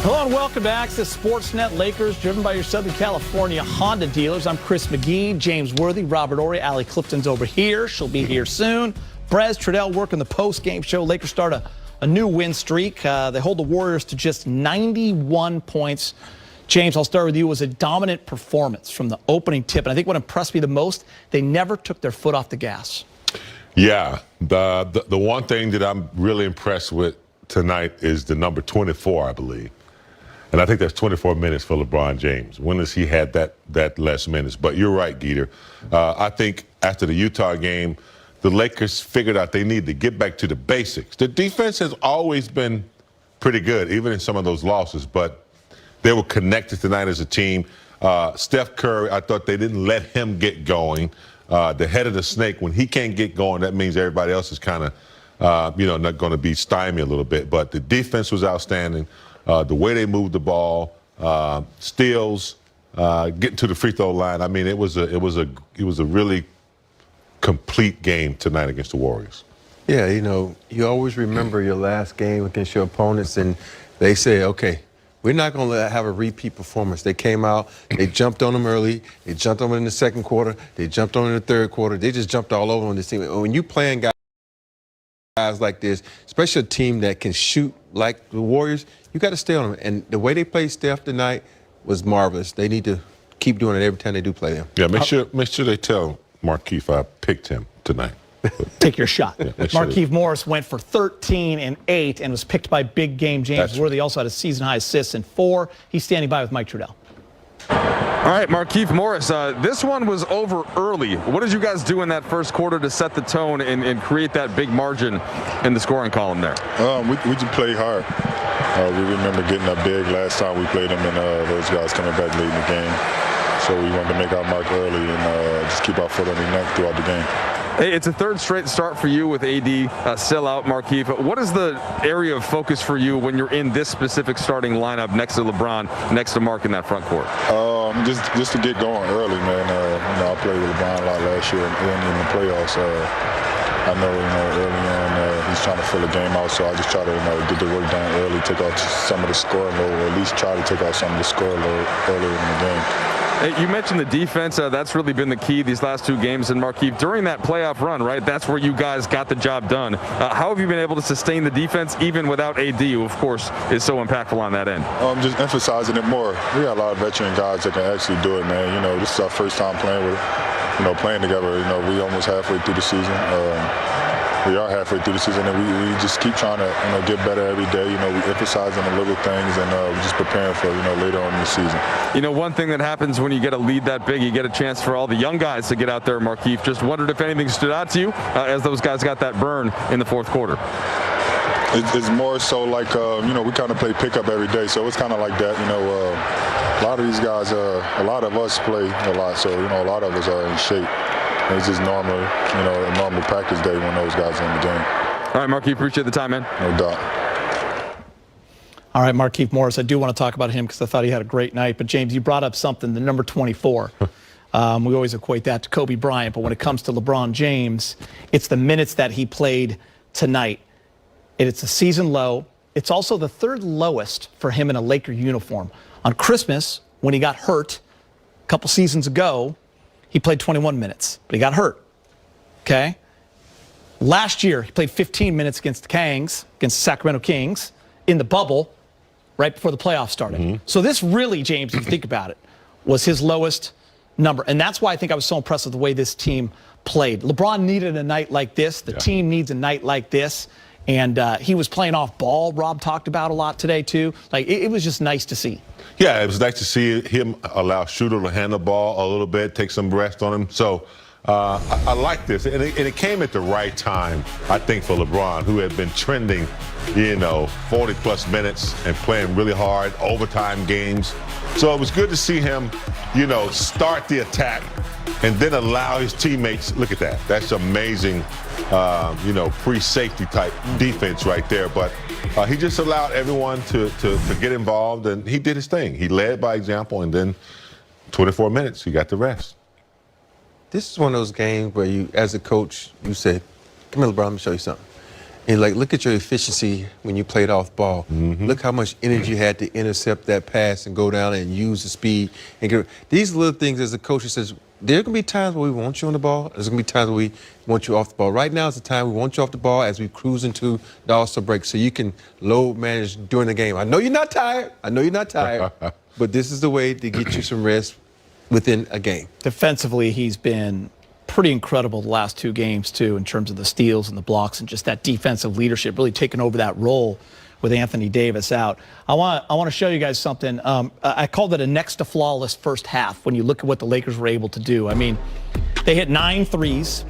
Hello and welcome back to Sportsnet Lakers, driven by your Southern California Honda dealers. I'm Chris McGee, James Worthy, Robert Ory, Allie Clifton's over here. She'll be here soon. Brez Trudell working the post-game show. Lakers start a new win streak. They hold the Warriors to just 91 points. James, I'll start with you. It was a dominant performance from the opening tip. And I think what impressed me the most, they never took their foot off the gas. Yeah, the one thing that I'm really impressed with tonight is the number 24, I believe. And I think that's 24 minutes for LeBron James. When has he had that less minutes? But you're right, Geeter. I think after the Utah game, the Lakers figured out they need to get back to the basics. The defense has always been pretty good, even in some of those losses, but they were connected tonight as a team. Steph Curry, I thought they didn't let him get going. The head of the snake, when he can't get going, that means everybody else is kind of, not going to be stymied a little bit. But the defense was outstanding. The way they moved the ball, steals, getting to the free throw line. I mean, it was a really complete game tonight against the Warriors. Yeah, you always remember your last game against your opponents, and they say, okay, we're not going to have a repeat performance. They came out, they jumped on them early, they jumped on them in the second quarter, they jumped on them in the third quarter. They just jumped all over on this team. When you playing guys like this, especially a team that can shoot like the Warriors, you got to stay on them. And the way they played Steph tonight was marvelous. They need to keep doing it every time they do play them. Yeah, make sure they tell Markieff I picked him tonight. Take your shot. Yeah, Markieff Morris went for 13 and 8 and was picked by big game James Worthy. Also had a season-high assists in 4. He's standing by with Mike Trudell. All right, Markieff Morris, this one was over early. What did you guys do in that first quarter to set the tone and create that big margin in the scoring column there? We just played hard. We remember getting up big last time we played them, and those guys coming back late in the game. So we wanted to make our mark early and just keep our foot on their neck throughout the game. It's a third straight start for you with AD still out, Markieff. What is the area of focus for you when you're in this specific starting lineup next to LeBron, next to Mark in that front court? Just to get going early, man. I played with LeBron a lot last year and in the playoffs. I know, early on he's trying to fill the game out, so I just try to, get the work done early, take out some of the scoring load, or at least try to take out some of the scoring load earlier in the game. You mentioned the defense. That's really been the key these last 2 games. And Markieff, during that playoff run, right, that's where you guys got the job done. How have you been able to sustain the defense even without AD, who, of course, is so impactful on that end? Just emphasizing it more. We got a lot of veteran guys that can actually do it, man. This is our first time playing with, playing together. We almost halfway through the season. We are halfway through the season, and we just keep trying to, get better every day. We emphasize on the little things, and we're just preparing for, later on in the season. One thing that happens when you get a lead that big, you get a chance for all the young guys to get out there, Markieff. Just wondered if anything stood out to you as those guys got that burn in the fourth quarter. It's more so like, we kind of play pickup every day, so it's kind of like that. A lot of these guys, a lot of us play a lot, so, a lot of us are in shape. It's just normal, a normal practice day when those guys are in the game. All right, Markieff, appreciate the time, man. No doubt. All right, Markieff Morris, I do want to talk about him because I thought he had a great night. But, James, you brought up something, the number 24. We always equate that to Kobe Bryant. But when it comes to LeBron James, it's the minutes that he played tonight. It's a season low. It's also the 3rd lowest for him in a Laker uniform. On Christmas, when he got hurt a couple seasons ago, he played 21 minutes, but he got hurt, okay? Last year, he played 15 minutes against the Sacramento Kings, in the bubble, right before the playoffs started. Mm-hmm. So this really, James, if you think about it, was his lowest number. And that's why I think I was so impressed with the way this team played. LeBron needed a night like this. The team needs a night like this. And he was playing off ball, Rob talked about a lot today, too. It was just nice to see. Yeah, it was nice to see him allow Shooter to handle the ball a little bit, take some rest on him. So I like this. And it came at the right time, I think, for LeBron, who had been trending, 40-plus minutes and playing really hard, overtime games. So it was good to see him, start the attack and then allow his teammates. Look at that. That's amazing, pre-safety type defense right there. But he just allowed everyone to get involved, and he did his thing. He led by example, and then 24 minutes, he got the rest. This is one of those games where you, as a coach, you say, come here, LeBron, let me show you something. And like, look at your efficiency when you played off ball. Look how much energy you had to intercept that pass and go down and use the speed. And get, these little things, as a coach, he says, there are going to be times where we want you on the ball. There's going to be times where we want you off the ball. Right now is the time we want you off the ball as we cruise into the All-Star break so you can load manage during the game. I know you're not tired. I know you're not tired. But this is the way to get you some rest within a game. Defensively, he's been pretty incredible the last 2 games, too, in terms of the steals and the blocks and just that defensive leadership, really taking over that role with Anthony Davis out. I want to show you guys something. I called it a next to flawless first half when you look at what the Lakers were able to do. I mean, they hit 9 threes,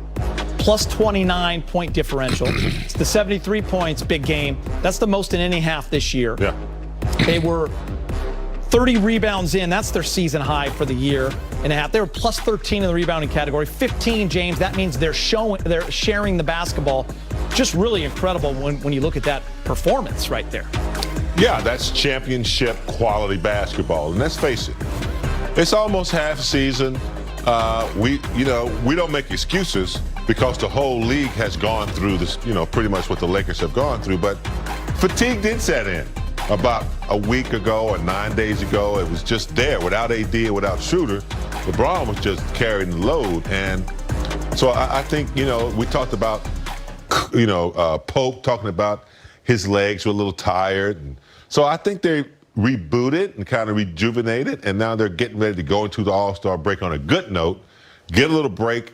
plus 29 point differential. It's the 73 points, big game. That's the most in any half this year. Yeah. They were 30 rebounds in. That's their season high for the year and a half. They were plus 13 in the rebounding category. 15, James. That means they're sharing the basketball. Just really incredible when you look at that performance right there. Yeah, that's championship quality basketball. And let's face it, it's almost half season. We don't make excuses because the whole league has gone through this, pretty much what the Lakers have gone through. But fatigue did set in about a week ago or 9 days ago. It was just there without AD and without Shooter. LeBron was just carrying the load. And so I think, we talked about, Pope talking about his legs were a little tired. And so I think they rebooted and kind of rejuvenated, and now they're getting ready to go into the All-Star break on a good note, get a little break,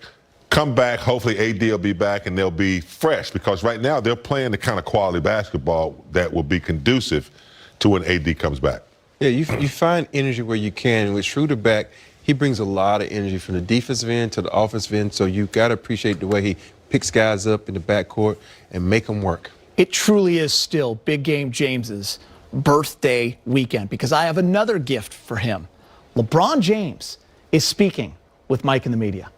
come back. Hopefully AD will be back and they'll be fresh, because right now they're playing the kind of quality basketball that will be conducive to when AD comes back. Yeah, you find energy where you can. With Schroeder back, he brings a lot of energy from the defensive end to the offensive end, so you got to appreciate the way he picks guys up in the backcourt and make them work. It truly is still Big Game James's birthday weekend, because I have another gift for him. LeBron James is speaking with Mike and the media.